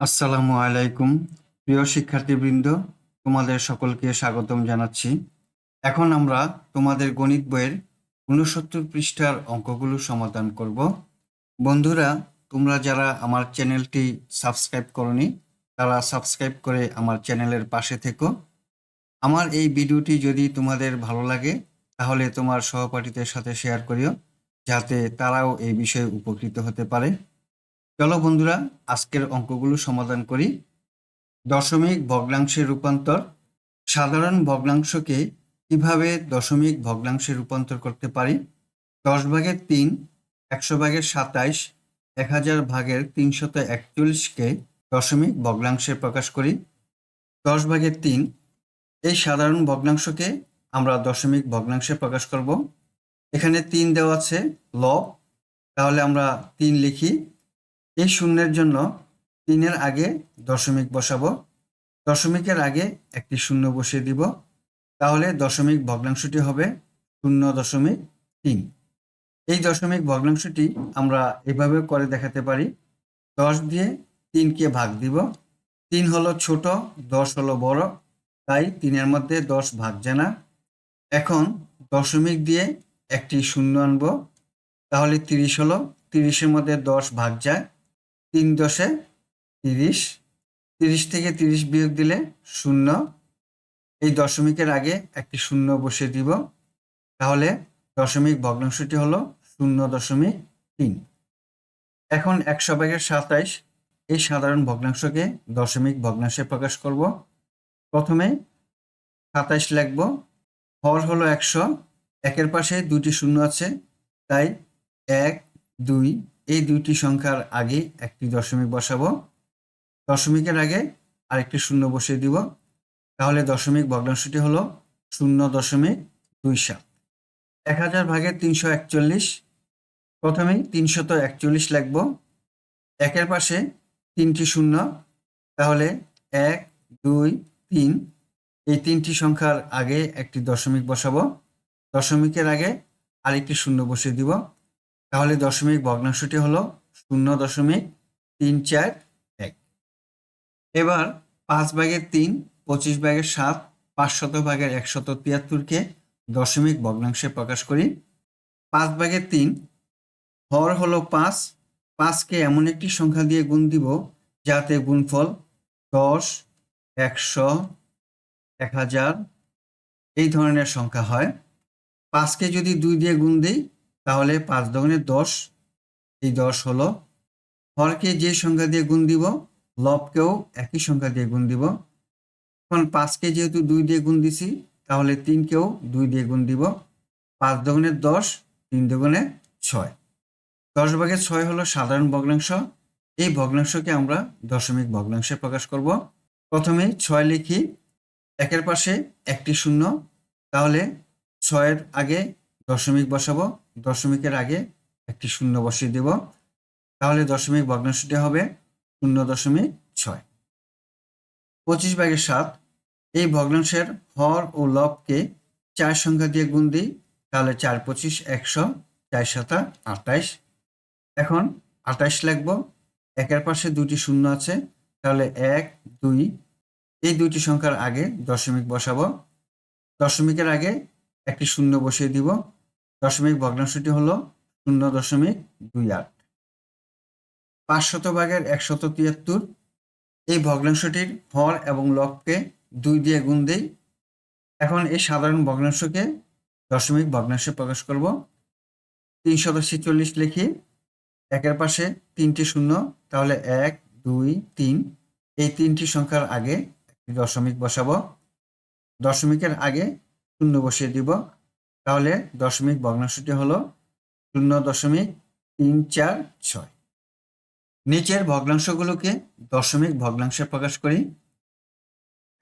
আসসালামু আলাইকুম প্রিয় শিক্ষার্থীবৃন্দ, তোমাদের সকলকে স্বাগতম জানাচ্ছি। এখন আমরা তোমাদের গণিত বইয়ের ৬৯ পৃষ্ঠার অঙ্কগুলো সমাধান করব। বন্ধুরা, তোমরা যারা আমার চ্যানেলটি সাবস্ক্রাইব করনি তারা সাবস্ক্রাইব করে আমার চ্যানেলের পাশে থেকো। আমার এই ভিডিওটি যদি তোমাদের ভালো লাগে তাহলে তোমার সহপাঠীদের সাথে শেয়ার করিও, যাতে তারাও এই বিষয়ে উপকৃত হতে পারে। চলো বন্ধুরা, আজকের অঙ্কগুলো সমাধান করি। দশমিক ভগ্নাংশে রূপান্তর। সাধারণ ভগ্নাংশকে কিভাবে দশমিক ভগ্নাংশে রূপান্তর করতে পারি? 10/3, 100/27, 1000/341কে দশমিক ভগ্নাংশে প্রকাশ করি। 10/3 এই সাধারণ ভগ্নাংশকে আমরা দশমিক ভগ্নাংশে প্রকাশ করব। এখানে 3 দেওয়া আছে লব, তাহলে আমরা 3 লিখি। এই শূন্যের জন্য 3-এর আগে দশমিক বসাবো, দশমিকের আগে একটি শূন্য বসিয়ে দিব, তাহলে দশমিক ভগ্নাংশটি হবে 0.3। এই দশমিক ভগ্নাংশটি আমরা এভাবে করে দেখাতে পারি। 10 দিয়ে 3কে ভাগ দিব। 3 হলো ছোট, 10 হলো বড়, তাই 3-এর মধ্যে 10 ভাগ যায় না। এখন দশমিক দিয়ে একটি শূন্য আনবো, তাহলে 30 হলো। 30-এর মধ্যে 10 ভাগ যায়, 3 10-এ 30। 30 থেকে 30 বিয়োগ দিলে 0। এই দশমিকের আগে একটি শূন্য বসিয়ে দিব, তাহলে দশমিক ভগ্নাংশটি হলো 0.3। এখন 100/27 এই সাধারণ ভগ্নাংশকে দশমিক ভগ্নাংশে প্রকাশ করব। প্রথমে 27 লিখব। হর হলো 100, একের পাশে দুটি শূন্য আছে, তাই 1 2 এই দুইটি সংখ্যার আগে একটি দশমিক বসাবো, দশমিকের আগে আরেকটি শূন্য বসিয়ে দিব, তাহলে দশমিক ভগ্নাংশটি হলো 0.27। 1000/341, প্রথমেই 341 লিখব। একের পাশে তিনটি শূন্য, তাহলে 1 2 3 এই তিনটি সংখ্যার আগে একটি দশমিক বসাবো, দশমিকের আগে আরেকটি শূন্য বসিয়ে দিব, তাহলে দশমিক ভগ্নাংশটি হলো 0.341। এবার 5/3, 25/7, 500/173কে দশমিক ভগ্নাংশে প্রকাশ করি। 5/3 হর হলো 5, 5কে এমন একটি সংখ্যা দিয়ে গুণ দিব যাতে গুণফল 10, 100, 1000 এই ধরনের সংখ্যা হয়। 5কে যদি 2 দিয়ে গুণ দিই তাহলে 5 দুগুণে 10, এই 10 হলো। হরকে যে সংখ্যা দিয়ে গুণ দিব লবকেও একই সংখ্যা দিয়ে গুণ দিব। এখন 5কে যেহেতু 2 দিয়ে গুণ দিছি, তাহলে 3কেও 2 দিয়ে গুণ দিব। 5 দুগুণে 10, 3 দুগুণে 6। 10/6 হলো সাধারণ ভগ্নাংশ। এই ভগ্নাংশকে আমরা দশমিক ভগ্নাংশে প্রকাশ করব। প্রথমে 6 লিখি, একের পাশে একটি শূন্য, তাহলে 6-এর আগে দশমিক বসাবো, দশমিকের আগে একটি শূন্য বসিয়ে দেব, তাহলে দশমিক ভগ্নাংশটি হবে 0.6। 25/7 এই ভগ্নাংশের হর ও লবকে 4 সংখ্যা দিয়ে গুণ দিই, তাহলে 4 25 100, 4 7 28। এখন 28 লিখব। একের পাশে দুটি শূন্য আছে, তাহলে 1 2 এই দুইটি সংখ্যার আগে দশমিক বসাবো, দশমিকের আগে একটি শূন্য বসিয়ে দিব, দশমিক ভগ্নাংশটি হলো 0.28। 500/173 এই ভগ্নাংশটির হর এবং লবকে 2 দিয়ে গুণ দেই। এখন এই সাধারণ ভগ্নাংশকে দশমিক ভগ্নাংশে প্রকাশ করব। 346 লিখি, একের পাশে তিনটি শূন্য, তাহলে 1 2 3 এই তিনটি সংখ্যার আগে একটি দশমিক বসাবো, দশমিকের আগে শূন্য বসিয়ে দিব, তাহলে দশমিক ভগ্নাংশটি হলো 0.346। নিচের ভগ্নাংশগুলোকে দশমিক ভগ্নাংশে প্রকাশ করি।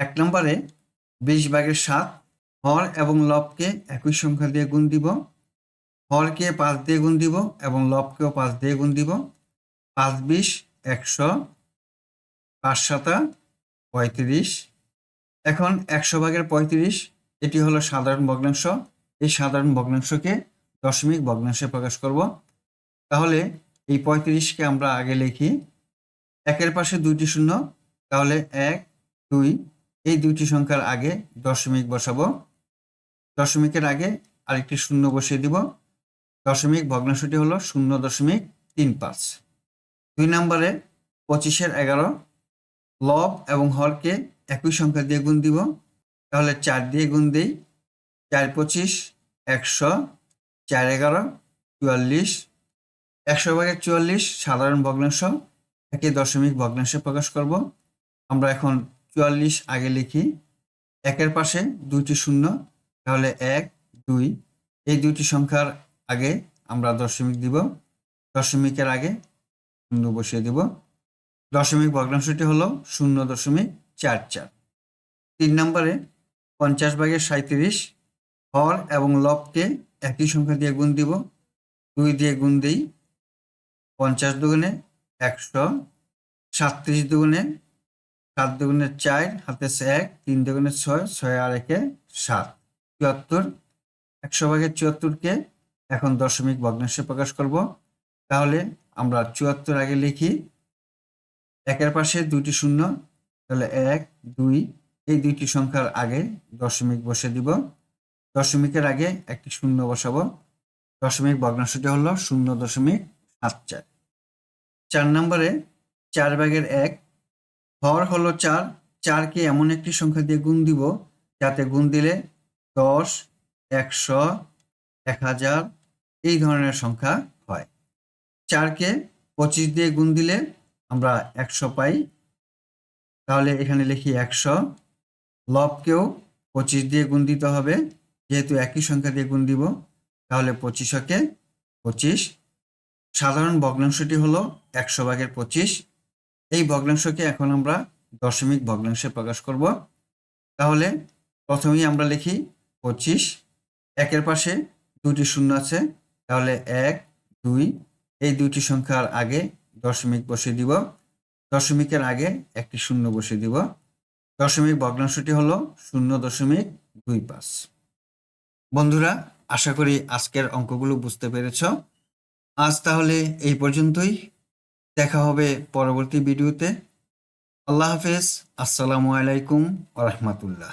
1 নম্বরে 20/7 হর এবং লবকে একই সংখ্যা দিয়ে গুণ দিব, হরকে 5 দিয়ে গুণ দিব এবং লবকেও 5 দিয়ে গুণ দিব। 5 20 100, 5 7 35। এখন 100/35 এটি হলো সাধারণ ভগ্নাংশ। এই সাধারণ ভগ্নাংশকে দশমিক ভগ্নাংশে প্রকাশ করব। তাহলে এই 35কে আমরা আগে লিখি, একের পাশে দুইটি শূন্য, তাহলে 1 2 এই দুইটি সংখ্যার আগে দশমিক বসাবো। দশমিকের আগে আরেকটি শূন্য বসিয়ে দিব। দশমিক ভগ্নাংশটি হলো 0.35। 2 নম্বরে 25-এর 11 লব এবং হরকে একই সংখ্যা দিয়ে গুণ দিব। তাহলে 4 দিয়ে গুণ দিই। 4 25 100, 4 11 44। 100/44 সাধারণ ভগ্নাংশ, একে দশমিক ভগ্নাংশে প্রকাশ করব। আমরা এখন 44 আগে লিখি। একের পাশে দুইটি শূন্য, তাহলে 1 2 এই দুইটি সংখ্যার আগে আমরা দশমিক দিব। দশমিকের আগে শূন্য বসিয়ে দিব। দশমিক ভগ্নাংশটি হলো 0.44। 3 নম্বরে 50/37 হর এবং লবকে একই সংখ্যা দিয়ে গুণ দিব। 2 দিয়ে গুণ দিই। 50 দুগুণে 100, 37 দুগুণে 7 দুগুণে 4, হাতে 1, 3 দুগুণে 6, 6 আর 1 7, 74। 100/74কে এখন দশমিক ভগ্নাংশে প্রকাশ করব। তাহলে আমরা 74 আগে লিখি। একের পাশে দুইটি শূন্য, তাহলে 1 2 এই দুইটি সংখ্যার আগে দশমিক বসে দিব। দশমিকের আগে একটি শূন্য বসাবো। দশমিক ভগ্নাংশটি হলো 0.74। 4 নম্বরে 4/1 হর হলো 4। 4কে এমন একটি সংখ্যা দিয়ে গুণ দিব যাতে গুণ দিলে 10 100 1000 এই ধরনের সংখ্যা হয়। 4কে 25 দিয়ে গুণ দিলে আমরা 100 পাই। তাহলে এখানে লিখি 100। লবকেও 25 দিয়ে গুণ দিতে হবে, যেহেতু একই সংখ্যা দিয়ে গুণ দিব। তাহলে 25কে 25। সাধারণ ভগ্নাংশটি হলো 100/25। এই ভগ্নাংশকে এখন আমরা দশমিক ভগ্নাংশে প্রকাশ করব। তাহলে প্রথমেই আমরা লিখি 25। একের পাশে দুটি শূন্য আছে, তাহলে 1 2 এই দুইটি সংখ্যার আগে দশমিক বসিয়ে দিব। দশমিকের আগে একটি শূন্য বসিয়ে দিব। দশমিক ভগ্নাংশটি হলো 0.25। বন্ধুরা, আশা করি আজকের অঙ্কগুলো বুঝতে পেরেছ। আজ তাহলে এই পর্যন্তই। দেখা হবে পরবর্তী ভিডিওতে। আল্লাহ হাফেজ। আসসালামু আলাইকুম ওয়া রাহমাতুল্লাহ।